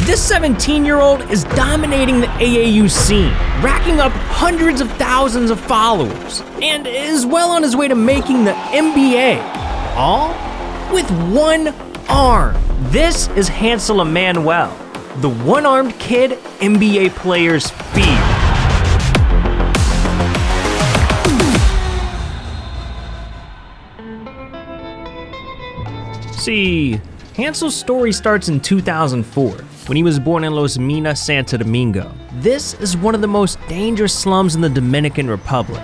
This 17-year-old is dominating the AAU scene, racking up hundreds of thousands of followers, and is well on his way to making the NBA, all with one arm. This is Hansel Emmanuel, the one-armed kid NBA players fear. See, Hansel's story starts in 2004, when he was born in Los Minas, Santo Domingo. This is one of the most dangerous slums in the Dominican Republic.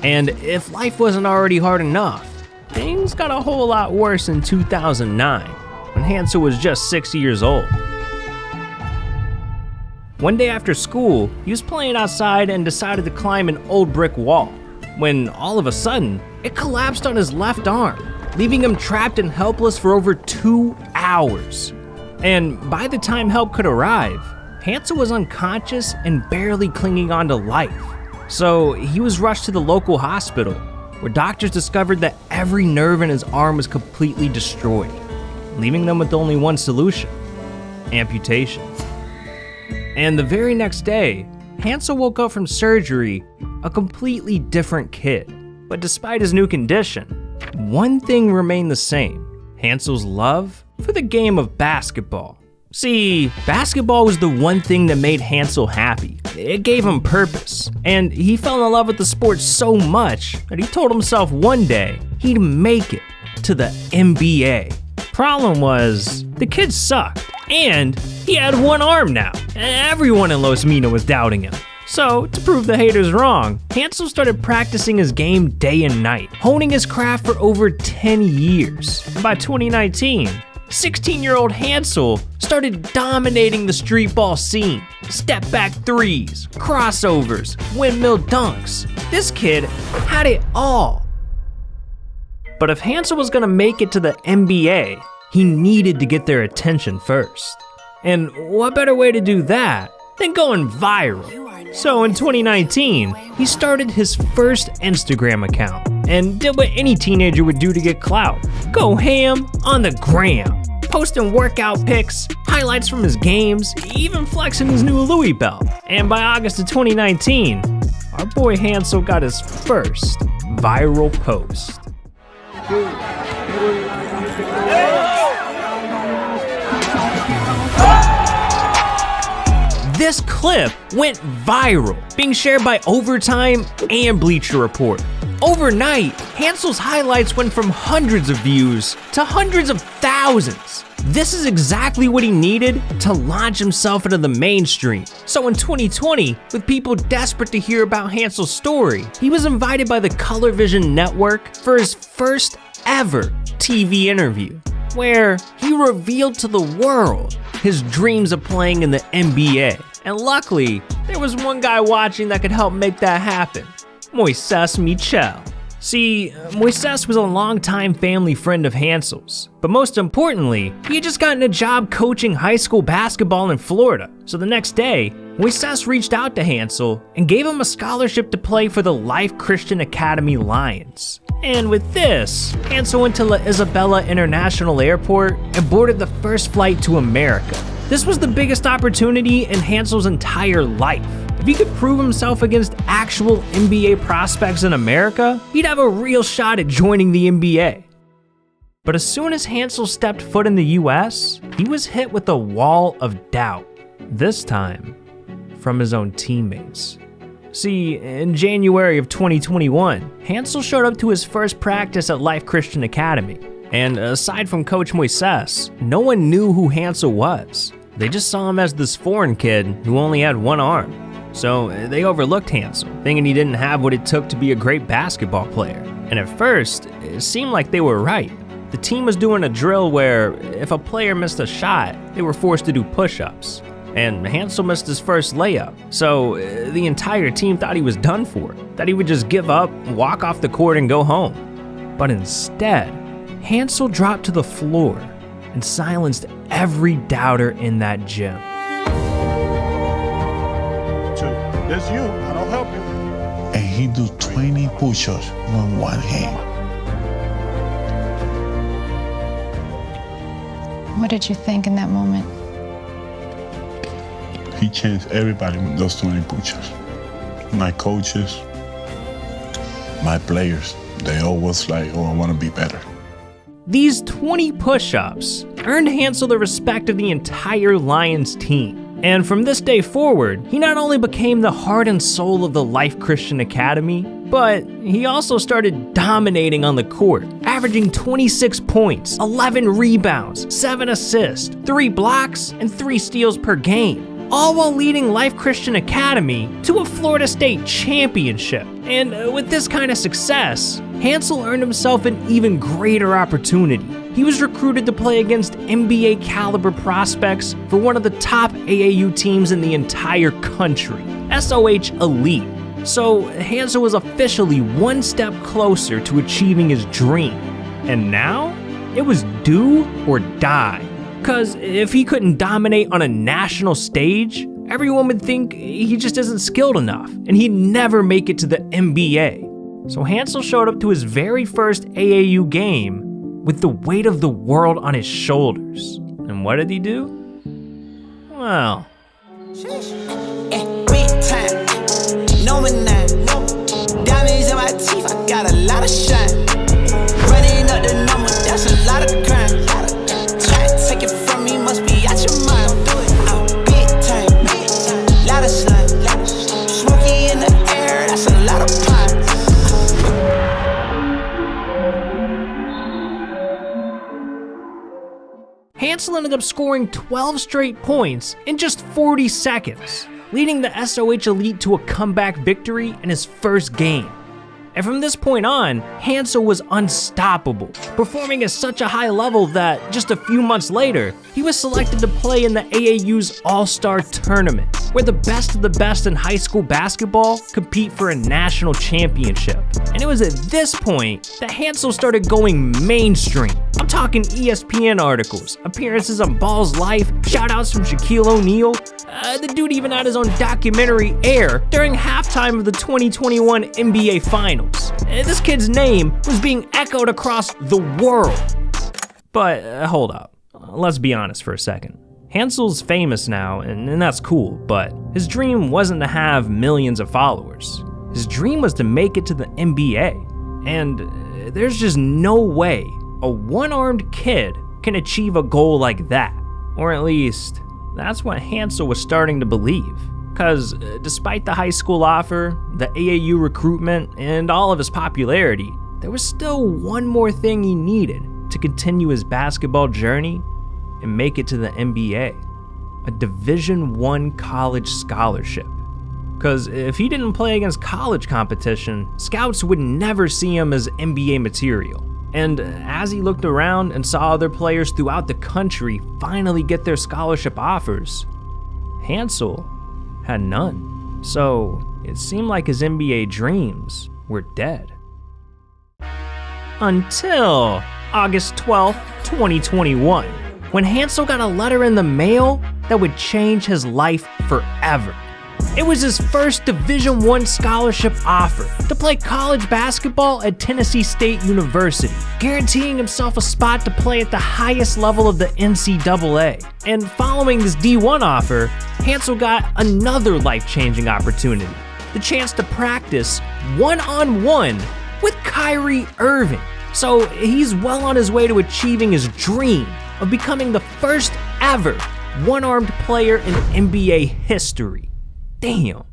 And if life wasn't already hard enough, things got a whole lot worse in 2009, when Hansel was just 6 years old. One day after school, he was playing outside and decided to climb an old brick wall, when all of a sudden, it collapsed on his left arm, leaving him trapped and helpless for over 2 hours. And by the time help could arrive, Hansel was unconscious and barely clinging on to life. So he was rushed to the local hospital, where doctors discovered that every nerve in his arm was completely destroyed, leaving them with only one solution: amputation. And the very next day, Hansel woke up from surgery a completely different kid. But despite his new condition, one thing remained the same: Hansel's love for the game of basketball. See, basketball was the one thing that made Hansel happy. It gave him purpose, and he fell in love with the sport so much that he told himself one day he'd make it to the NBA. Problem was, the kid sucked, and he had one arm now. Everyone in Los Minas was doubting him. So, to prove the haters wrong, Hansel started practicing his game day and night, honing his craft for over 10 years. And by 2019, 16-year-old Hansel started dominating the street ball scene. Step back threes, crossovers, windmill dunks. This kid had it all. But if Hansel was gonna make it to the NBA, he needed to get their attention first. And what better way to do that than going viral? So in 2019, he started his first Instagram account and did what any teenager would do to get clout: go ham on the gram, posting workout pics, highlights from his games, even flexing his new Louis belt. And by August of 2019, our boy Hansel got his first viral post. This clip went viral, being shared by Overtime and Bleacher Report. Overnight, Hansel's highlights went from hundreds of views to hundreds of thousands. This is exactly what he needed to launch himself into the mainstream. So in 2020, with people desperate to hear about Hansel's story, he was invited by the Color Vision Network for his first ever TV interview, where he revealed to the world his dreams of playing in the NBA. And luckily, there was one guy watching that could help make that happen: Moises Michel. See, Moises was a longtime family friend of Hansel's, but most importantly, he had just gotten a job coaching high school basketball in Florida. So the next day, Moises reached out to Hansel and gave him a scholarship to play for the Life Christian Academy Lions. And with this, Hansel went to La Isabela International Airport and boarded the first flight to America. This was the biggest opportunity in Hansel's entire life. If he could prove himself against actual NBA prospects in America, he'd have a real shot at joining the NBA. But as soon as Hansel stepped foot in the US, he was hit with a wall of doubt, this time from his own teammates. See, in January of 2021, Hansel showed up to his first practice at Life Christian Academy. And aside from Coach Moises, no one knew who Hansel was. They just saw him as this foreign kid who only had one arm. So they overlooked Hansel, thinking he didn't have what it took to be a great basketball player. And at first, it seemed like they were right. The team was doing a drill where if a player missed a shot, they were forced to do push-ups. And Hansel missed his first layup, so the entire team thought he was done for, that he would just give up, walk off the court, and go home. But instead, Hansel dropped to the floor and silenced every doubter in that gym. That's you, I'll help you. And he do 20 push-ups with one hand. What did you think in that moment? He changed everybody with those 20 push-ups. My coaches, my players, they all was like, oh, I want to be better. These 20 push-ups earned Hansel the respect of the entire Lions team. And from this day forward, he not only became the heart and soul of the Life Christian Academy, but he also started dominating on the court, averaging 26 points, 11 rebounds, 7 assists, 3 blocks, and 3 steals per game, all while leading Life Christian Academy to a Florida State championship. And with this kind of success, Hansel earned himself an even greater opportunity. He was recruited to play against NBA caliber prospects for one of the top AAU teams in the entire country, SOH Elite. So Hansel was officially one step closer to achieving his dream. And now, it was do or die. Cause if he couldn't dominate on a national stage, everyone would think he just isn't skilled enough and he'd never make it to the NBA. So Hansel showed up to his very first AAU game with the weight of the world on his shoulders. And what did he do? Well, big time, no man, diamonds in my teeth, I got a lot of shine. Running up the number, that's a lot of crime. Try to take it from me, must be out your mind. Do it, big time, lot of slime. Smoky in the air, that's a lot of pine. Hansel ended up scoring 12 straight points in just 40 seconds, leading the SOH Elite to a comeback victory in his first game. And from this point on, Hansel was unstoppable, performing at such a high level that just a few months later, he was selected to play in the AAU's All-Star Tournament, where the best of the best in high school basketball compete for a national championship. And it was at this point that Hansel started going mainstream. I'm talking ESPN articles, appearances on Ball's Life, shoutouts from Shaquille O'Neal. The dude even had his own documentary air during halftime of the 2021 NBA Finals. This kid's name was being echoed across the world. But hold up, let's be honest for a second. Hansel's famous now, and that's cool, but his dream wasn't to have millions of followers. His dream was to make it to the NBA. And there's just no way a one-armed kid can achieve a goal like that. Or at least, that's what Hansel was starting to believe. Cause despite the high school offer, the AAU recruitment, and all of his popularity, there was still one more thing he needed to continue his basketball journey and make it to the NBA, a Division I college scholarship. Cause if he didn't play against college competition, scouts would never see him as NBA material. And as he looked around and saw other players throughout the country finally get their scholarship offers, Hansel had none. So it seemed like his NBA dreams were dead. Until August 12th, 2021, when Hansel got a letter in the mail that would change his life forever. It was his first Division I scholarship offer to play college basketball at Tennessee State University, guaranteeing himself a spot to play at the highest level of the NCAA. And following this D1 offer, Hansel got another life-changing opportunity, the chance to practice one-on-one with Kyrie Irving. So he's well on his way to achieving his dream of becoming the first ever one-armed player in NBA history. Damn,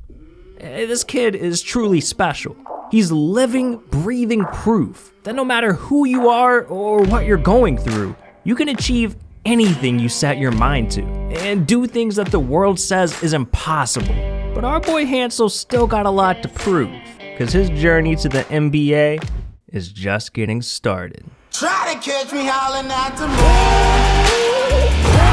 this kid is truly special. He's living, breathing proof that no matter who you are or what you're going through, you can achieve anything you set your mind to and do things that the world says is impossible. But our boy Hansel still got a lot to prove, because his journey to the NBA is just getting started. Try to catch me howling at the moon.